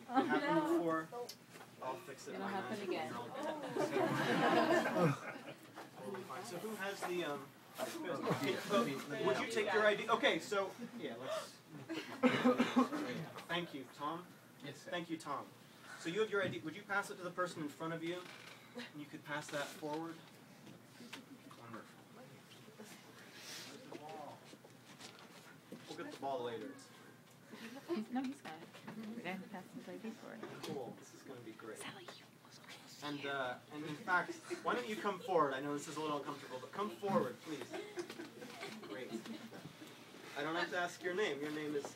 It happened before. I'll fix it. It'll happen again. Totally fine. So who has the would you take your ID? Okay, so yeah, let's. Thank you, Tom. Yes, sir. Thank you, Tom. So you have your ID. Would you pass it to the person in front of you? And you could pass that forward. Wonderful. We'll get the ball later. No, he's got it. We're going to pass his ID for it. Cool. This is going to be great. And in fact, why don't you come forward? I know this is a little uncomfortable, but come forward, please. Great. I don't have to ask your name. Your name is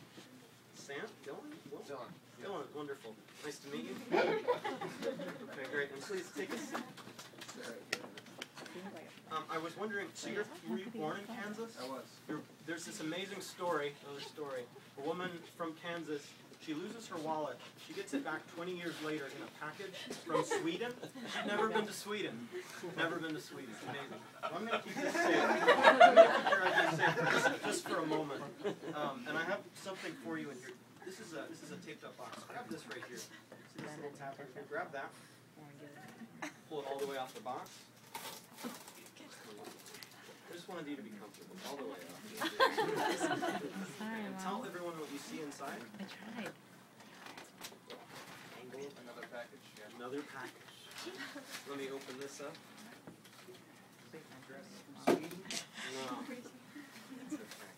Sam? Dylan? Dylan. Dylan, wonderful. Nice to meet you. Okay, great. And please take a seat. I was wondering, so were you born in Kansas? I was. There's this amazing story, another story. A woman from Kansas, she loses her wallet. She gets it back 20 years later in a package from Sweden. She'd never been to Sweden. Never been to Sweden. Amazing. So I'm going to keep this safe. I'm going to keep your ID safe just for a moment. And I have something for you in here. This is a taped up box. Grab this right here. See this little tab right here? Grab that. Pull it all the way off the box. I just wanted you to be comfortable all the way up. Sorry, And tell everyone what you see inside. I tried. Another package. Yeah. Another package. Let me open this up. Address. No. It's okay.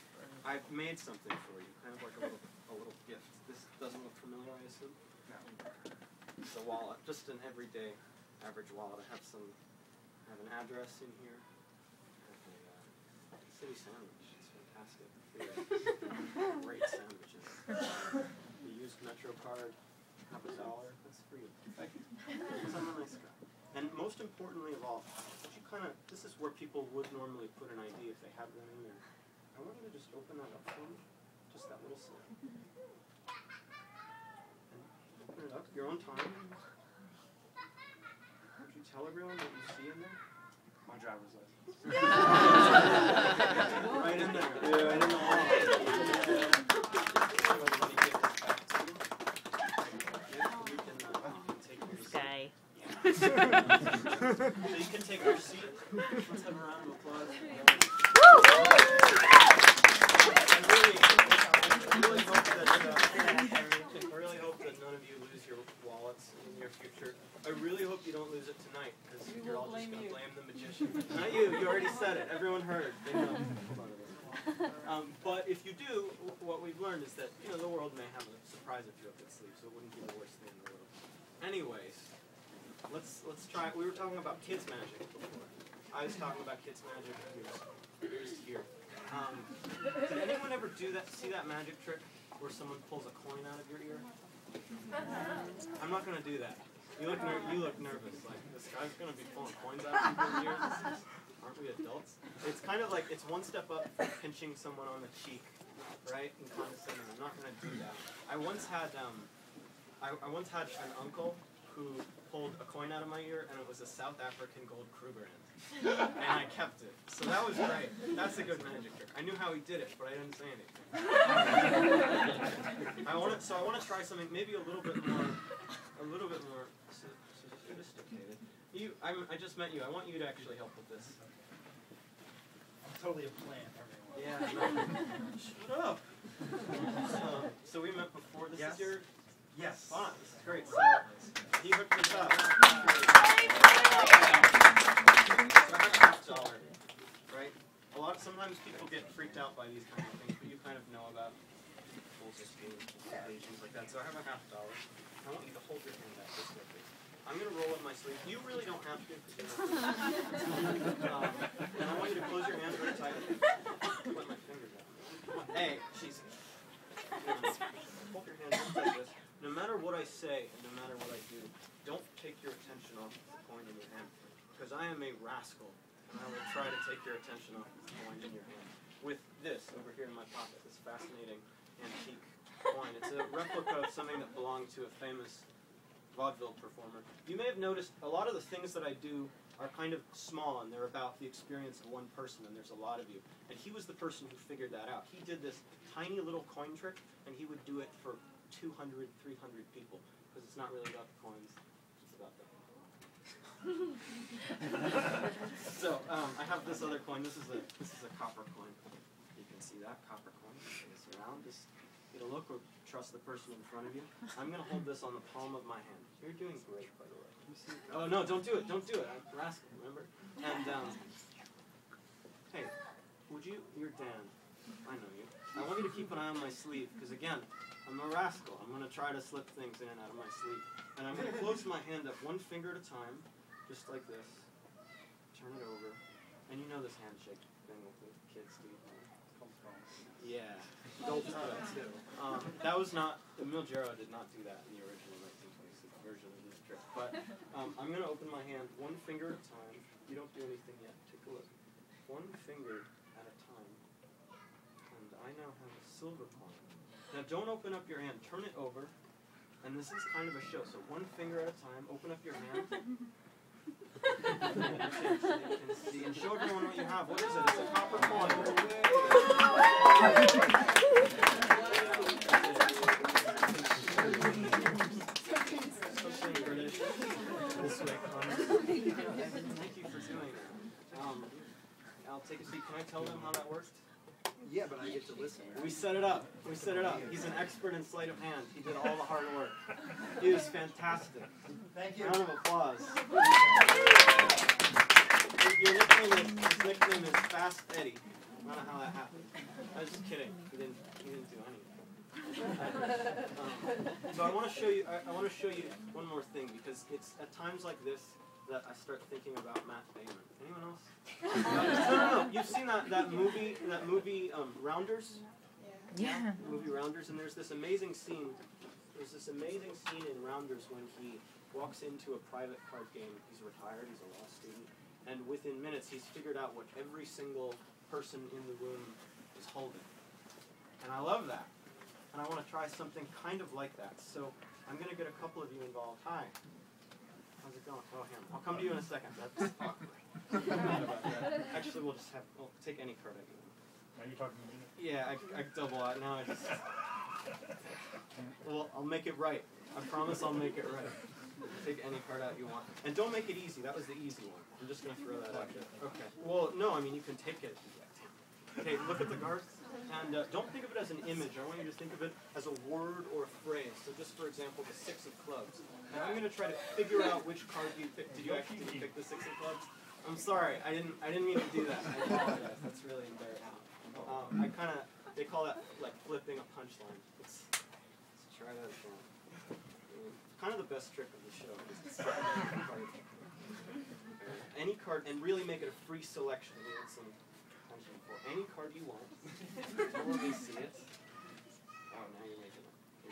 I've made something for you, kind of like a little gift. This doesn't look familiar, I assume? No. It's a wallet, just an everyday, average wallet. I have an address in here. I have a city sandwich. It's fantastic. Great sandwiches. The used Metro card, $1. That's for you. Thank you. I'm a nice guy. And most importantly of all, this is where people would normally put an ID if they had one in there. I want you to just open that up for me. Just that little slit. And open it up, your own time. Would you tell everyone what you see in there? My driver's license. Right in there. Yeah, right in the wall. Guy. So you can take your seat. Let's have a round of applause. I really hope that none of you lose your wallets in the near future. I really hope you don't lose it tonight, because you're all just going to blame the magician. Not you. You already said it. Everyone heard. They know. But if you do, what we've learned is that the world may have a surprise or two up its sleeve, so it wouldn't be the worst thing in the world. Anyways, let's try. We were talking about kids magic before. I was talking about kids magic. Here's here. Did anyone ever see that magic trick where someone pulls a coin out of your ear? I'm not going to do that. You look nervous. Like, this guy's going to be pulling coins out of people's ears. Aren't we adults? It's kind of like, it's one step up from pinching someone on the cheek, right? And condescending. I'm not going to do that. I once had an uncle who pulled a coin out of my ear, and it was a South African gold Krugerrand. And I kept it. So that was great. That's a good magic trick. I knew how he did it, but I didn't say anything. I want to try something maybe a little bit more sophisticated. I just met you. I want you to actually help with this. I'm totally a plant, everyone. Yeah. No. Shut up. So we met before. This is your. Yes. Fun. This is great. So he hooked us up. So I have $1, right? Sometimes people get freaked out by these kind of things, but you kind of know about rules of scheme, things like that. So I have a $50. I want you to hold your hand out this way, please. I'm going to roll up my sleeve. You really don't have to. And I want you to close your hands very tight. Let my fingers out. Hey, she's. Hold your hands like this. No matter what I say and no matter what I do, don't take your attention off the coin in your hand. Because I am a rascal, and I will try to take your attention off the coin in your hand. With this over here in my pocket, this fascinating antique coin. It's a replica of something that belonged to a famous vaudeville performer. You may have noticed a lot of the things that I do are kind of small, and they're about the experience of one person, and there's a lot of you. And he was the person who figured that out. He did this tiny little coin trick, and he would do it for 200, 300 people, because it's not really about the coins, it's about the So I have this other coin. This is a copper coin. You can see that copper coin. Bring this around. Just get a look or trust the person in front of you. I'm gonna hold this on the palm of my hand. You're doing great, by the way. Can you see? Oh no! Don't do it! Don't do it! I'm rascal. Remember? And hey, would you? You're Dan. I know you. I want you to keep an eye on my sleeve because again, I'm a rascal. I'm gonna try to slip things in and out of my sleeve, and I'm gonna close my hand up one finger at a time. Just like this. Turn it over. And you know this handshake thing with the kids do. Yeah. Don't do that too. That was not, Emil Jarrow did not do that in the original 1926 version of this trick. But I'm going to open my hand one finger at a time. You don't do anything yet. Take a look. One finger at a time. And I now have a silver coin. Now don't open up your hand. Turn it over. And this is kind of a show. So one finger at a time. Open up your hand. See, and show everyone what you have. What is it? It's a copper coin. Something British. This way comes. Thank you for doing that. I'll take a seat. Can I tell them how that worked? Yeah, but I get to listen. We set it up. We set it up. He's an expert in sleight of hand. He did all the hard work. He was fantastic. Thank you. Round of applause. His nickname is Fast Eddie. I don't know how that happened. I was just kidding. He didn't do anything. So I want to show you. I want to show you one more thing because it's at times like this that I start thinking about Matt Damon. Anyone else? No. You've seen that movie Rounders? Yeah. Movie Rounders, and there's this amazing scene. There's this amazing scene in Rounders when he walks into a private card game. He's retired. He's a law student, and within minutes he's figured out what every single person in the room is holding. And I love that. And I want to try something kind of like that. So I'm going to get a couple of you involved. Hi. How's it going? Oh, him. I'll come to you in a second. That's awkward. Actually, we'll take any card I give. Are you talking to me? Yeah, I double out. Now I just... Well, I'll make it right. I promise I'll make it right. Take any card out you want. And don't make it easy. That was the easy one. I'm just going to throw that out there. Okay. Well, no, I mean, you can take it. Okay, look at the cards. And don't think of it as an image. I want you to think of it as a word or a phrase. So just for example, the 6 of clubs. And I'm going to try to figure out which card you picked. Did you actually pick the 6 of clubs? I'm sorry. I didn't mean to do that. I apologize. That's really embarrassing. They call that like flipping a punchline. Let's try that again. Kind of the best trick of the show is to any card and really make it a free selection. We had some attention for any card you want. Don't let me see it. Oh, now you're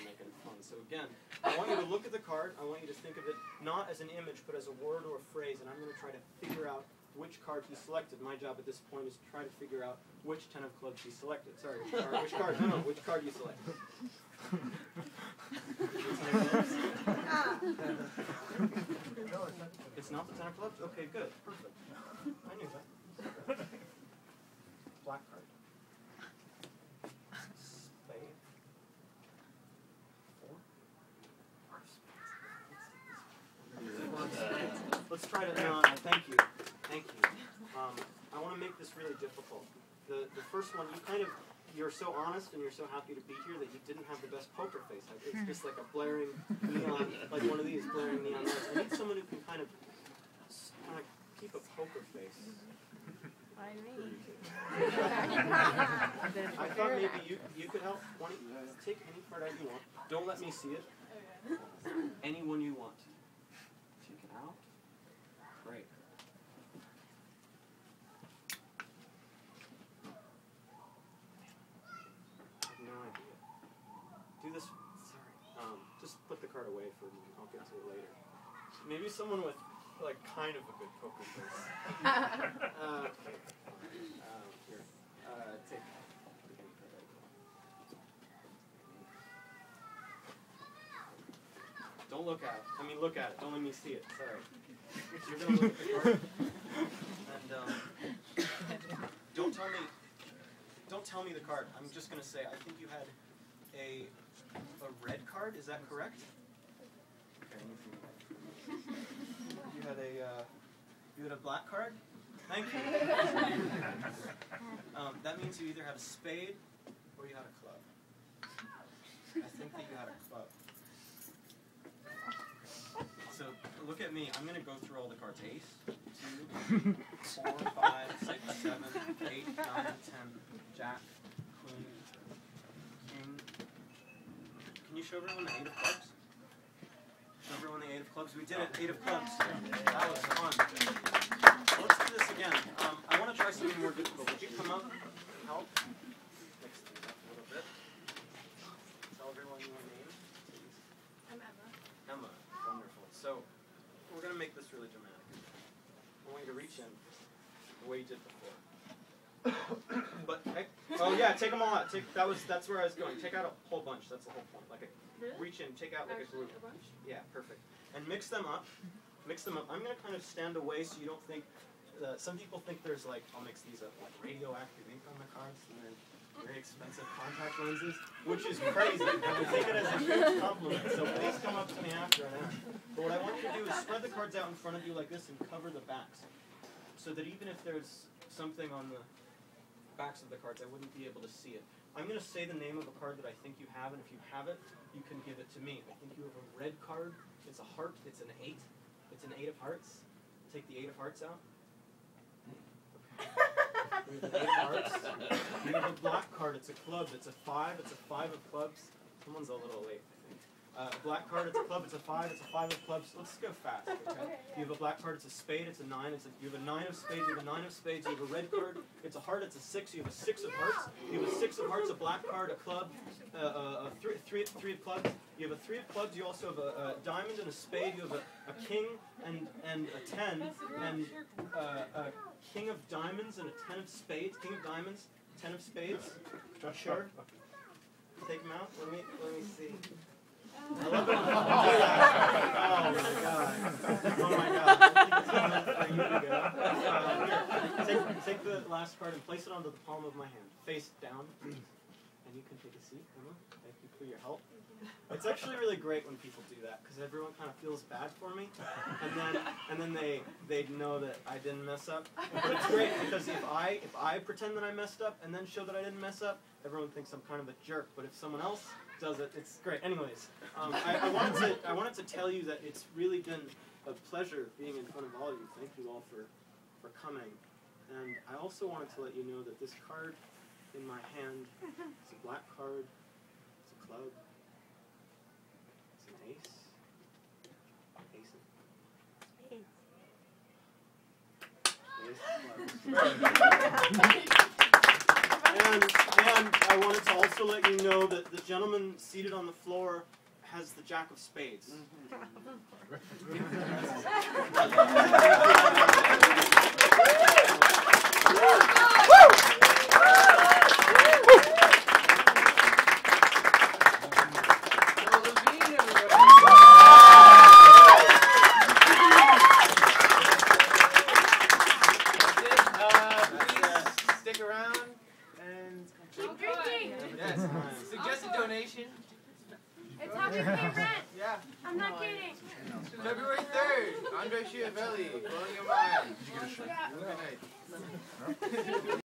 making it fun. So again, I want you to look at the card. I want you to think of it not as an image, but as a word or a phrase. And I'm going to try to figure out which card he selected. My job at this point is to try to figure out which 10 of clubs he selected. Sorry, which card? No, which card you selected. It's not the 10 of clubs? Okay, good. Perfect. I knew that. Black card. Spade. 4. Let's try to, no, thank you. Thank you. I want to make this really difficult. The first one, you're so honest and you're so happy to be here that you didn't have the best poker face. It's just like a blaring neon, like one of these blaring neon lights. I need someone who can kind of keep a poker face. Why me? I thought maybe you could help. Take any card out you want. Don't let me see it. Anyone you want. Take it out. Great. Do this, sorry, just put the card away for me, I'll get to it later. Maybe someone with, like, kind of a good poker face. Okay. Here, take any card I want. Don't look at it. I mean, look at it. Don't let me see it. Sorry. You're going to look at the card. And, don't tell me the card. I'm just going to say, I think you had a red card. card. Is that correct? Okay. You had a black card. Thank you. That means you either had a spade or you had a club. I think that you had a club. So look at me. I'm going to go through all the cards. Ace, 2, 4, 5, 6, 7, 8, 9, 10, Jack, Queen, King. Can you show everyone the 8 of clubs? Show everyone the 8 of clubs. We did it. 8 of clubs. That was fun. Let's do this again. I want to try something more difficult. Would you come up and help? Mix things up a little bit. Tell everyone your name, please. I'm Emma. Emma. Wonderful. So, we're going to make this really dramatic. I want you to reach in the way you did before. But, oh yeah, take them all out. That's where I was going. Take out a whole bunch. That's the whole point. Reach in, take out like a group. Yeah, perfect. And mix them up. Mix them up. I'm going to kind of stand away so you don't think. Some people think there's I'll mix these up, radioactive ink on the cards and then very expensive contact lenses, which is crazy. I take it as a huge compliment. So please come up to me after and ask. But what I want you to do is spread the cards out in front of you like this and cover the backs, so that even if there's something on the backs of the cards, I wouldn't be able to see it. I'm going to say the name of a card that I think you have, and if you have it, you can give it to me. I think you have a red card. It's a heart. It's an 8. It's an 8 of hearts. Take the 8 of hearts out. We have an 8 of hearts. You have a black card. It's a club. It's a 5. It's a 5 of clubs. Someone's a little late, I think. A black card. It's a club. It's a 5. It's a 5 of clubs. Let's go fast. Okay. You have a black card. It's a spade. It's a 9. You have a 9 of spades. You have a 9 of spades. You have a red card. It's a heart. It's a 6. You have a 6 of hearts. You have a 6 of hearts. A black card. A club. Three of clubs. You have a 3 of clubs. You also have a diamond and a spade. You have a king and a 10 and a king of diamonds and a 10 of spades. King of diamonds, 10 of spades. Not sure. Take them out. Let me see. I love it when people do that. Oh my god. I think it's time for you to go. Take the last card and place it onto the palm of my hand. Face down, please. And you can take a seat, Emma. Thank you for your help. It's actually really great when people do that because everyone kind of feels bad for me, and then they know that I didn't mess up. But it's great because if I pretend that I messed up and then show that I didn't mess up, everyone thinks I'm kind of a jerk. But if someone else does it, it's great. Anyways, I wanted to tell you that it's really been a pleasure being in front of all of you. Thank you all for coming. And I also wanted to let you know that this card in my hand is a black card. It's a club. It's an ace. And I wanted to also let you know that the gentleman seated on the floor has the Jack of Spades. Suggested donation. It's how we pay rent. Yeah. I'm not kidding. February 3rd. Andre Chiavelli. Blowing your mind. Yeah. Good night.